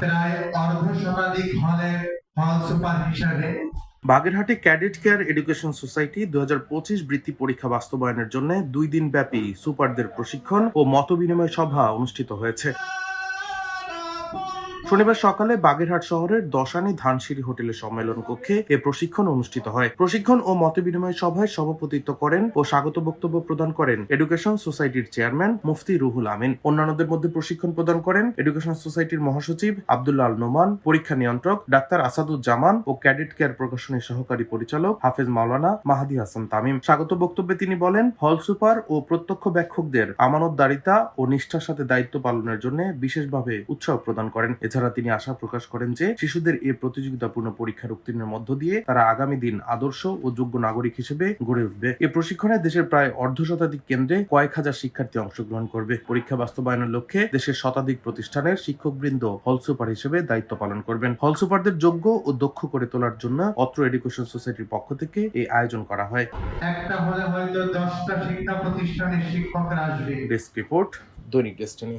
প্রায় অর্ধশতাধিক হলের হল সুপার হিসাবে বাগেরহাটে ক্যাডেট কেয়ার এডুকেশন সোসাইটি 2025 বৃত্তি পরীক্ষা বাস্তবায়নের জন্য 2 দিন ব্যাপী সুপারদের প্রশিক্ষণ ও মতবিনিময় সভা অনুষ্ঠিত হয়েছে। শনিবার সকালে বাগেরহাট শহরের দশানী ধানসিঁড়ি হোটেলের সম্মেলন কক্ষে এ প্রশিক্ষণ অনুষ্ঠিত হয়। প্রশিক্ষণ ও মতবিনিময় সভায় সভাপতিত্ব করেন ও স্বাগত বক্তব্য প্রদান করেন এডুকেশন সোসাইটির চেয়ারম্যান মুফতি রুহুল আমিন। অন্যান্যদের মধ্যে প্রশিক্ষণ প্রদান করেন এডুকেশন সোসাইটির মহাসচিব আব্দুল্লাহ আল নোমান, পরীক্ষা নিয়ন্ত্রক ডাক্তার আসাদুজ্জামান ও ক্যাডেট কেয়ার প্রকাশনীর সহকারী পরিচালক হাফেজ মাওলানা মাহাদি হাসান তামিম। স্বাগত বক্তব্যে তিনি বলেন, হল সুপার ও প্রত্যক্ষ ব্যাখ্যকদের আমানতদারিতা ও নিষ্ঠার সাথে দায়িত্ব পালনের জন্য বিশেষভাবে উৎসাহ প্রদান করেন। এছাড়া তিনি আশা প্রকাশ করেন যে শিশুদের এই প্রতিযোগিতাপূর্ণ পরীক্ষার উত্তীর্ণের মধ্য দিয়ে তারা আগামী দিন আদর্শ ও যোগ্য নাগরিক হিসেবে গড়ে উঠবে। এই প্রশিক্ষণে দেশের প্রায় অর্ধশতাধিক কেন্দ্রে কয়েক হাজার শিক্ষার্থী অংশগ্রহণ করবে। পরীক্ষা বাস্তবায়নের লক্ষ্যে দেশের শতাধিক প্রতিষ্ঠানের শিক্ষকবৃন্দ হল সুপার হিসেবে দায়িত্ব পালন করবেন। হল সুপারদের যোগ্য ও দক্ষ করে তোলার জন্য অত্র এডুকেশন সোসাইটির পক্ষ থেকে এই আয়োজন করা হয়। একটা হলে হয়তো 10টা শিক্ষা প্রতিষ্ঠানের শিক্ষকরা আসবে। ডেস্ক রিপোর্ট, দৈনিক ডেস্টিনি।